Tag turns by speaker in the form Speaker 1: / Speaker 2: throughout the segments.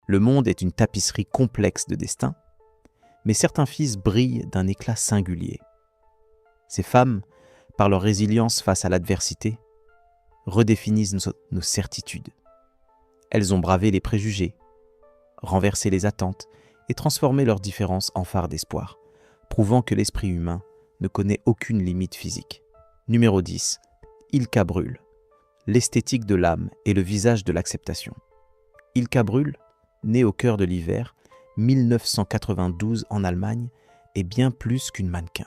Speaker 1: Le monde est une tapisserie complexe de destins, mais certains fils brillent d'un éclat singulier. Ces femmes, par leur résilience face à l'adversité, redéfinissent nos certitudes. Elles ont bravé les préjugés, renversé les attentes et transformé leurs différences en phare d'espoir, prouvant que l'esprit humain ne connaît aucune limite physique. Numéro 10. Ilka Brühl. L'esthétique de l'âme et le visage de l'acceptation. Ilka Brühl, née au cœur de l'hiver, 1992 en Allemagne, est bien plus qu'une mannequin.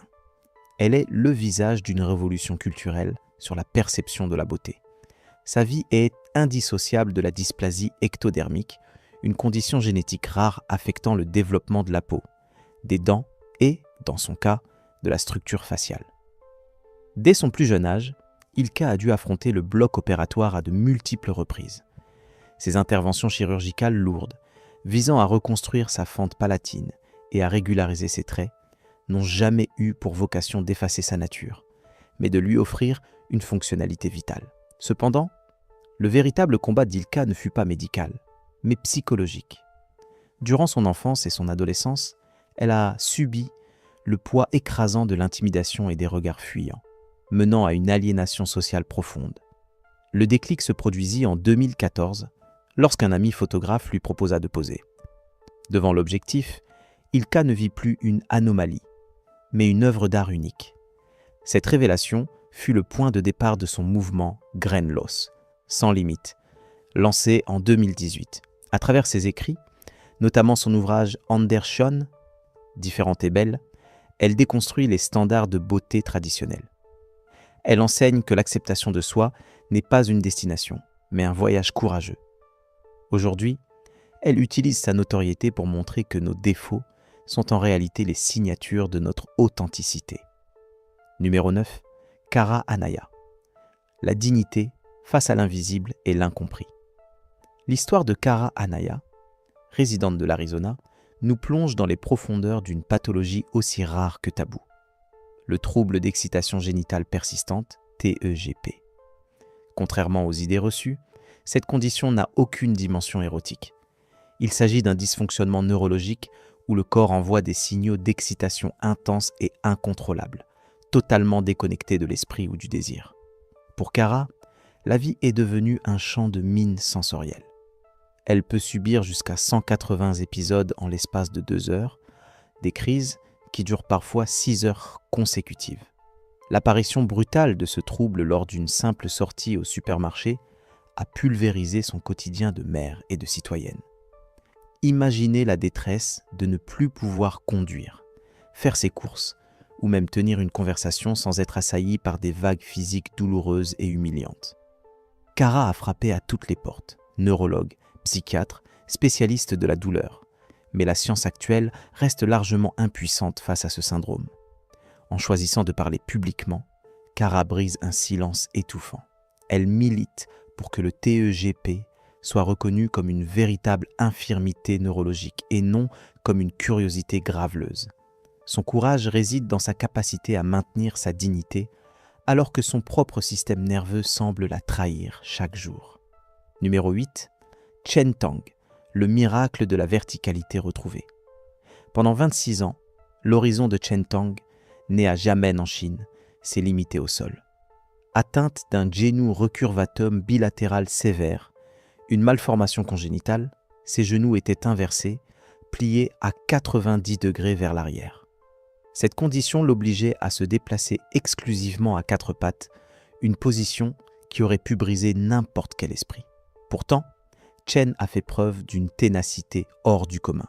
Speaker 1: Elle est le visage d'une révolution culturelle sur la perception de la beauté. Sa vie est indissociable de la dysplasie ectodermique, une condition génétique rare affectant le développement de la peau, des dents et, dans son cas, de la structure faciale. Dès son plus jeune âge, Ilka a dû affronter le bloc opératoire à de multiples reprises. Ses interventions chirurgicales lourdes, visant à reconstruire sa fente palatine et à régulariser ses traits, n'ont jamais eu pour vocation d'effacer sa nature, mais de lui offrir une fonctionnalité vitale. Cependant, le véritable combat d'Ilka ne fut pas médical, mais psychologique. Durant son enfance et son adolescence, elle a subi le poids écrasant de l'intimidation et des regards fuyants, menant à une aliénation sociale profonde. Le déclic se produisit en 2014, lorsqu'un ami photographe lui proposa de poser. Devant l'objectif, Ilka ne vit plus une anomalie, mais une œuvre d'art unique. Cette révélation fut le point de départ de son mouvement Grenlos, sans limite, lancé en 2018. À travers ses écrits, notamment son ouvrage Andersson, Différente et belle, elle déconstruit les standards de beauté traditionnels. Elle enseigne que l'acceptation de soi n'est pas une destination, mais un voyage courageux. Aujourd'hui, elle utilise sa notoriété pour montrer que nos défauts sont en réalité les signatures de notre authenticité. Numéro 9. Cara Anaya. La dignité face à l'invisible et l'incompris. L'histoire de Cara Anaya, résidente de l'Arizona, nous plonge dans les profondeurs d'une pathologie aussi rare que taboue. Le trouble d'excitation génitale persistante, TEGP. Contrairement aux idées reçues, cette condition n'a aucune dimension érotique. Il s'agit d'un dysfonctionnement neurologique où le corps envoie des signaux d'excitation intense et incontrôlable, totalement déconnectés de l'esprit ou du désir. Pour Cara, la vie est devenue un champ de mines sensorielles. Elle peut subir jusqu'à 180 épisodes en l'espace de 2 heures, des crises qui durent parfois 6 heures consécutives. L'apparition brutale de ce trouble lors d'une simple sortie au supermarché a pulvérisé son quotidien de mère et de citoyenne. Imaginez la détresse de ne plus pouvoir conduire, faire ses courses ou même tenir une conversation sans être assaillie par des vagues physiques douloureuses et humiliantes. Cara a frappé à toutes les portes, neurologue, psychiatre, spécialiste de la douleur. Mais la science actuelle reste largement impuissante face à ce syndrome. En choisissant de parler publiquement, Cara brise un silence étouffant. Elle milite pour que le TEGP soit reconnu comme une véritable infirmité neurologique et non comme une curiosité graveleuse. Son courage réside dans sa capacité à maintenir sa dignité alors que son propre système nerveux semble la trahir chaque jour. Numéro 8. Chen Tang, le miracle de la verticalité retrouvée. Pendant 26 ans, l'horizon de Chen Tang, né à Xiamen en Chine, s'est limité au sol. Atteinte d'un genou recurvatum bilatéral sévère, une malformation congénitale, ses genoux étaient inversés, pliés à 90 degrés vers l'arrière. Cette condition l'obligeait à se déplacer exclusivement à 4 pattes, une position qui aurait pu briser n'importe quel esprit. Pourtant, Chen a fait preuve d'une ténacité hors du commun,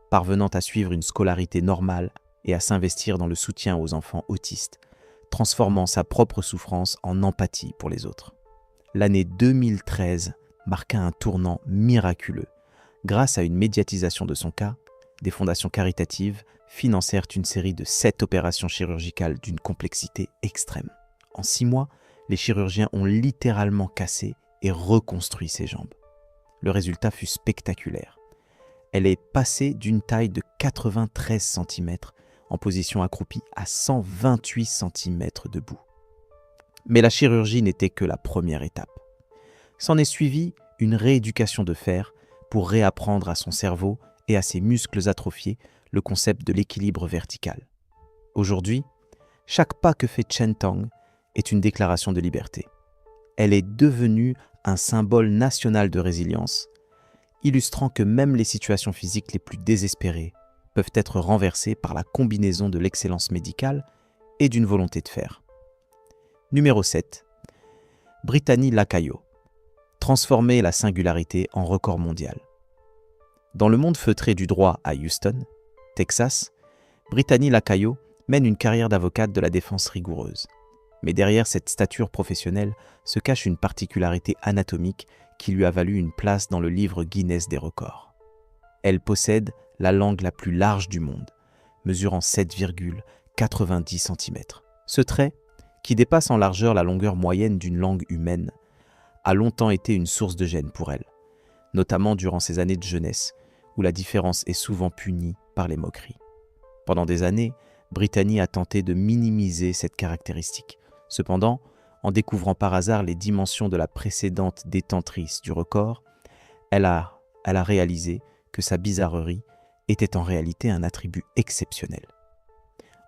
Speaker 1: parvenant à suivre une scolarité normale et à s'investir dans le soutien aux enfants autistes, transformant sa propre souffrance en empathie pour les autres. L'année 2013 marqua un tournant miraculeux. Grâce à une médiatisation de son cas, des fondations caritatives financèrent une série de 7 opérations chirurgicales d'une complexité extrême. En 6 mois, les chirurgiens ont littéralement cassé et reconstruit ses jambes. Le résultat fut spectaculaire. Elle est passée d'une taille de 93 cm en position accroupie à 128 cm debout. Mais la chirurgie n'était que la première étape. S'en est suivie une rééducation de fer pour réapprendre à son cerveau et à ses muscles atrophiés le concept de l'équilibre vertical. Aujourd'hui, chaque pas que fait Chen Tong est une déclaration de liberté. Elle est devenue un symbole national de résilience, illustrant que même les situations physiques les plus désespérées peuvent être renversées par la combinaison de l'excellence médicale et d'une volonté de faire. Numéro 7. Brittany Lacayo. Transformer la singularité en record mondial. Dans le monde feutré du droit à Houston, Texas, Brittany Lacayo mène une carrière d'avocate de la défense rigoureuse. Mais derrière cette stature professionnelle se cache une particularité anatomique qui lui a valu une place dans le livre Guinness des records. Elle possède la langue la plus large du monde, mesurant 7,90 cm. Ce trait, qui dépasse en largeur la longueur moyenne d'une langue humaine, a longtemps été une source de gêne pour elle, notamment durant ses années de jeunesse, où la différence est souvent punie par les moqueries. Pendant des années, Brittany a tenté de minimiser cette caractéristique. Cependant, en découvrant par hasard les dimensions de la précédente détentrice du record, elle a réalisé que sa bizarrerie était en réalité un attribut exceptionnel.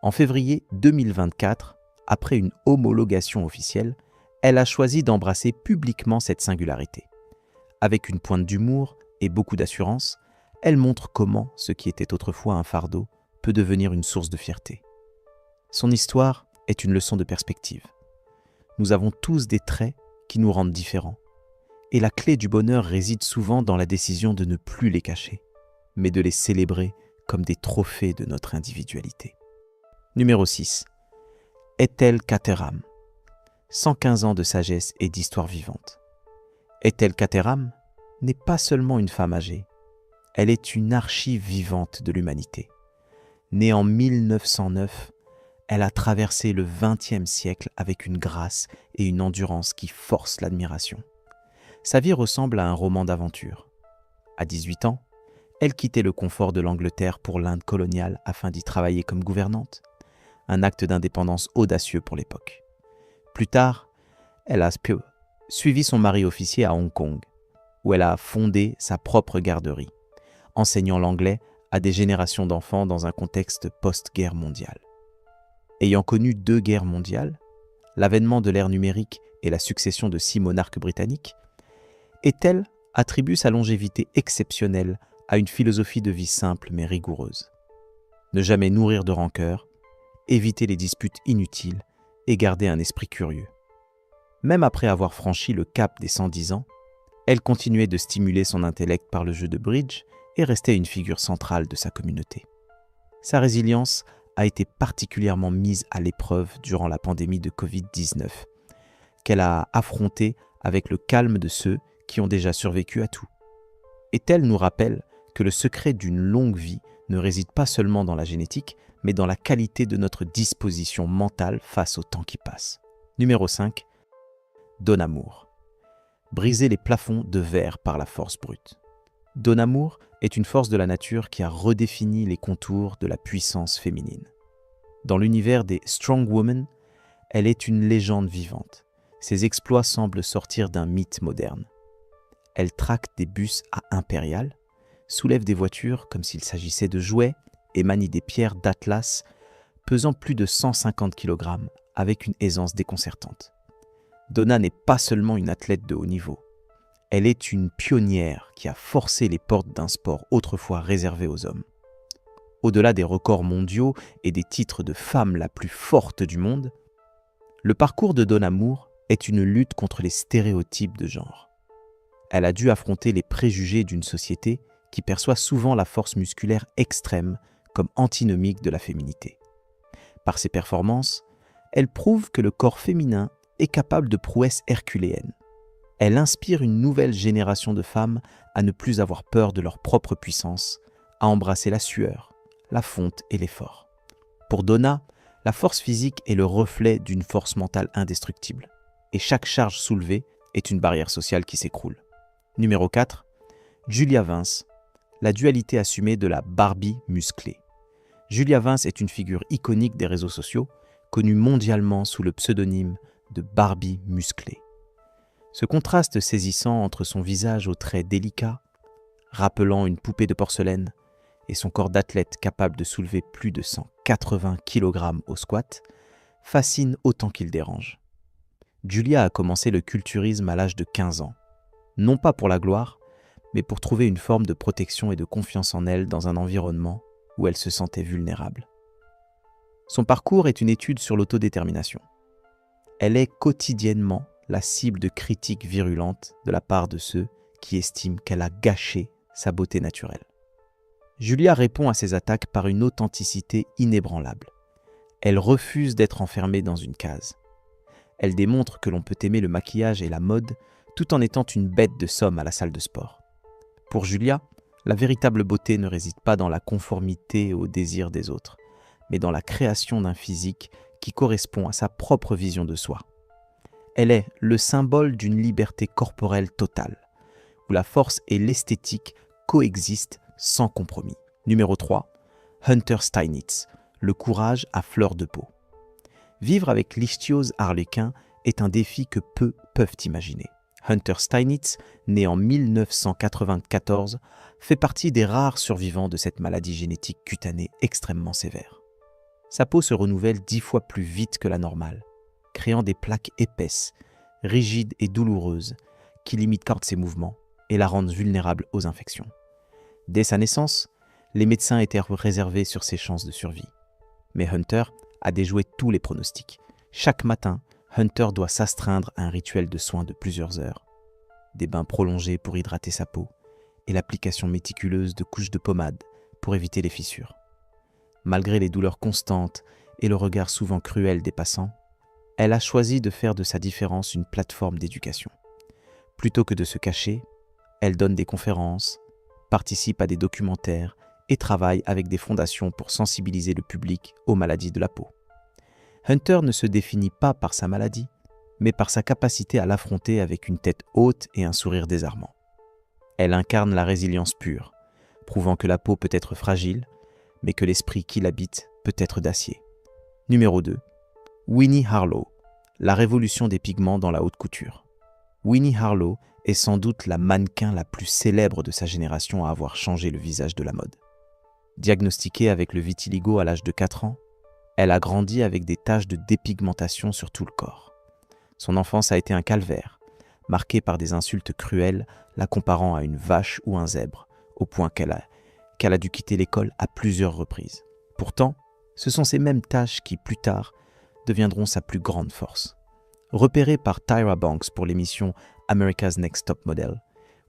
Speaker 1: En février 2024, après une homologation officielle, elle a choisi d'embrasser publiquement cette singularité. Avec une pointe d'humour et beaucoup d'assurance, elle montre comment ce qui était autrefois un fardeau peut devenir une source de fierté. Son histoire est une leçon de perspective. Nous avons tous des traits qui nous rendent différents. Et la clé du bonheur réside souvent dans la décision de ne plus les cacher, mais de les célébrer comme des trophées de notre individualité. Numéro 6. Ethel Caterham. 115 ans de sagesse et d'histoire vivante. Ethel Caterham n'est pas seulement une femme âgée, elle est une archive vivante de l'humanité. Née en 1909, elle a traversé le XXe siècle avec une grâce et une endurance qui forcent l'admiration. Sa vie ressemble à un roman d'aventure. À 18 ans, elle quittait le confort de l'Angleterre pour l'Inde coloniale afin d'y travailler comme gouvernante, un acte d'indépendance audacieux pour l'époque. Plus tard, elle a suivi son mari officier à Hong Kong, où elle a fondé sa propre garderie, enseignant l'anglais à des générations d'enfants dans un contexte post-guerre mondiale. Ayant connu 2 guerres mondiales, l'avènement de l'ère numérique et la succession de 6 monarques britanniques, Ethel attribue sa longévité exceptionnelle à une philosophie de vie simple mais rigoureuse. Ne jamais nourrir de rancœur, éviter les disputes inutiles et garder un esprit curieux. Même après avoir franchi le cap des 110 ans, elle continuait de stimuler son intellect par le jeu de bridge et restait une figure centrale de sa communauté. Sa résilience a été particulièrement mise à l'épreuve durant la pandémie de Covid-19, qu'elle a affrontée avec le calme de ceux qui ont déjà survécu à tout. Ethel nous rappelle que le secret d'une longue vie ne réside pas seulement dans la génétique, mais dans la qualité de notre disposition mentale face au temps qui passe. Numéro 5. Donna Moore. Briser les plafonds de verre par la force brute. Donna Moore est une force de la nature qui a redéfini les contours de la puissance féminine. Dans l'univers des Strong Women, elle est une légende vivante. Ses exploits semblent sortir d'un mythe moderne. Elle traque des bus à impérial, soulève des voitures comme s'il s'agissait de jouets et manie des pierres d'Atlas pesant plus de 150 kg avec une aisance déconcertante. Donna n'est pas seulement une athlète de haut niveau. Elle est une pionnière qui a forcé les portes d'un sport autrefois réservé aux hommes. Au-delà des records mondiaux et des titres de femme la plus forte du monde, le parcours de Donna Moore est une lutte contre les stéréotypes de genre. Elle a dû affronter les préjugés d'une société qui perçoit souvent la force musculaire extrême comme antinomique de la féminité. Par ses performances, elle prouve que le corps féminin est capable de prouesses herculéennes. Elle inspire une nouvelle génération de femmes à ne plus avoir peur de leur propre puissance, à embrasser la sueur, la fonte et l'effort. Pour Donna, la force physique est le reflet d'une force mentale indestructible, et chaque charge soulevée est une barrière sociale qui s'écroule. Numéro 4. Julia Vince, la dualité assumée de la Barbie musclée. Julia Vince est une figure iconique des réseaux sociaux, connue mondialement sous le pseudonyme de Barbie musclée. Ce contraste saisissant entre son visage aux traits délicats, rappelant une poupée de porcelaine, et son corps d'athlète capable de soulever plus de 180 kg au squat, fascine autant qu'il dérange. Julia a commencé le culturisme à l'âge de 15 ans, non pas pour la gloire, mais pour trouver une forme de protection et de confiance en elle dans un environnement où elle se sentait vulnérable. Son parcours est une étude sur l'autodétermination. Elle est quotidiennement la cible de critiques virulentes de la part de ceux qui estiment qu'elle a gâché sa beauté naturelle. Julia répond à ces attaques par une authenticité inébranlable. Elle refuse d'être enfermée dans une case. Elle démontre que l'on peut aimer le maquillage et la mode tout en étant une bête de somme à la salle de sport. Pour Julia, la véritable beauté ne réside pas dans la conformité aux désirs des autres, mais dans la création d'un physique qui correspond à sa propre vision de soi. Elle est le symbole d'une liberté corporelle totale, où la force et l'esthétique coexistent sans compromis. Numéro 3, Hunter Steinitz, le courage à fleur de peau. Vivre avec l'ichthyose arlequin est un défi que peu peuvent imaginer. Hunter Steinitz, né en 1994, fait partie des rares survivants de cette maladie génétique cutanée extrêmement sévère. Sa peau se renouvelle 10 fois plus vite que la normale, créant des plaques épaisses, rigides et douloureuses qui limitent ses mouvements et la rendent vulnérable aux infections. Dès sa naissance, les médecins étaient réservés sur ses chances de survie. Mais Hunter a déjoué tous les pronostics. Chaque matin, Hunter doit s'astreindre à un rituel de soins de plusieurs heures. Des bains prolongés pour hydrater sa peau et l'application méticuleuse de couches de pommade pour éviter les fissures. Malgré les douleurs constantes et le regard souvent cruel des passants, elle a choisi de faire de sa différence une plateforme d'éducation. Plutôt que de se cacher, elle donne des conférences, participe à des documentaires et travaille avec des fondations pour sensibiliser le public aux maladies de la peau. Hunter ne se définit pas par sa maladie, mais par sa capacité à l'affronter avec une tête haute et un sourire désarmant. Elle incarne la résilience pure, prouvant que la peau peut être fragile, mais que l'esprit qui l'habite peut être d'acier. Numéro 2. Winnie Harlow, la révolution des pigments dans la haute couture. Winnie Harlow est sans doute la mannequin la plus célèbre de sa génération à avoir changé le visage de la mode. Diagnostiquée avec le vitiligo à l'âge de 4 ans, elle a grandi avec des taches de dépigmentation sur tout le corps. Son enfance a été un calvaire, marqué par des insultes cruelles la comparant à une vache ou un zèbre, au point qu'elle a dû quitter l'école à plusieurs reprises. Pourtant, ce sont ces mêmes taches qui, plus tard, deviendront sa plus grande force. Repérée par Tyra Banks pour l'émission America's Next Top Model,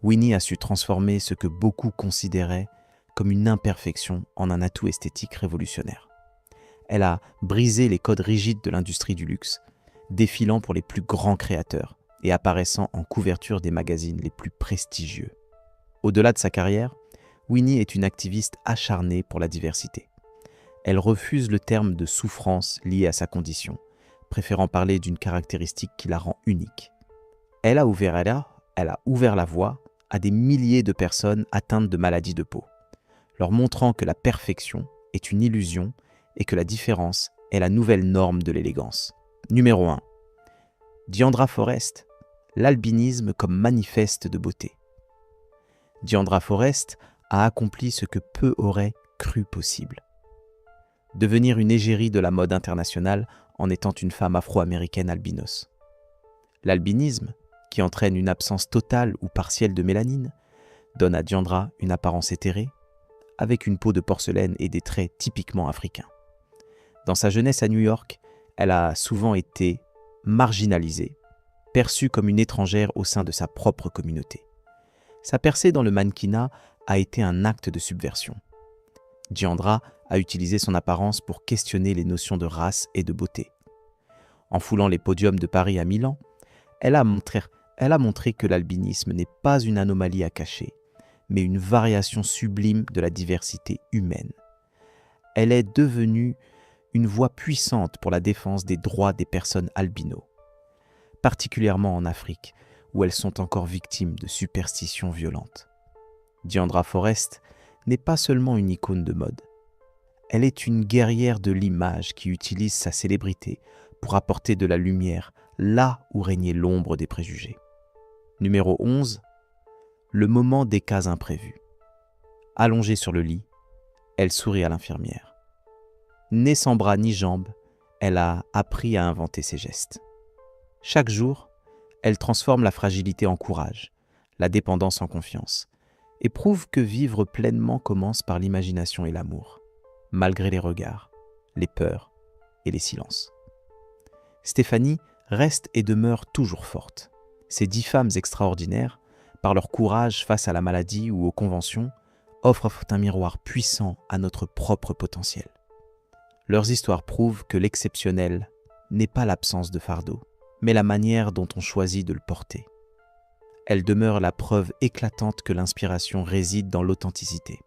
Speaker 1: Winnie a su transformer ce que beaucoup considéraient comme une imperfection en un atout esthétique révolutionnaire. Elle a brisé les codes rigides de l'industrie du luxe, défilant pour les plus grands créateurs et apparaissant en couverture des magazines les plus prestigieux. Au-delà de sa carrière, Winnie est une activiste acharnée pour la diversité. Elle refuse le terme de souffrance lié à sa condition, préférant parler d'une caractéristique qui la rend unique. Elle a ouvert la voie à des milliers de personnes atteintes de maladies de peau, leur montrant que la perfection est une illusion et que la différence est la nouvelle norme de l'élégance. Numéro 1. Diandra Forrest, l'albinisme comme manifeste de beauté. Diandra Forrest a accompli ce que peu auraient cru possible. Devenir une égérie de la mode internationale en étant une femme afro-américaine albinos. L'albinisme, qui entraîne une absence totale ou partielle de mélanine, donne à Diandra une apparence éthérée, avec une peau de porcelaine et des traits typiquement africains. Dans sa jeunesse à New York, elle a souvent été marginalisée, perçue comme une étrangère au sein de sa propre communauté. Sa percée dans le mannequinat a été un acte de subversion. Diandra a utilisé son apparence pour questionner les notions de race et de beauté. En foulant les podiums de Paris à Milan, elle a montré que l'albinisme n'est pas une anomalie à cacher, mais une variation sublime de la diversité humaine. Elle est devenue une voix puissante pour la défense des droits des personnes albinos, particulièrement en Afrique, où elles sont encore victimes de superstitions violentes. Diandra Forrest n'est pas seulement une icône de mode. Elle est une guerrière de l'image qui utilise sa célébrité pour apporter de la lumière là où régnait l'ombre des préjugés. Numéro 11. Le moment des cas imprévus. Allongée sur le lit, elle sourit à l'infirmière. Née sans bras ni jambes, elle a appris à inventer ses gestes. Chaque jour, elle transforme la fragilité en courage, la dépendance en confiance, et prouve que vivre pleinement commence par l'imagination et l'amour, malgré les regards, les peurs et les silences. Stéphanie reste et demeure toujours forte. Ces 10 femmes extraordinaires, par leur courage face à la maladie ou aux conventions, offrent un miroir puissant à notre propre potentiel. Leurs histoires prouvent que l'exceptionnel n'est pas l'absence de fardeau, mais la manière dont on choisit de le porter. Elles demeurent la preuve éclatante que l'inspiration réside dans l'authenticité.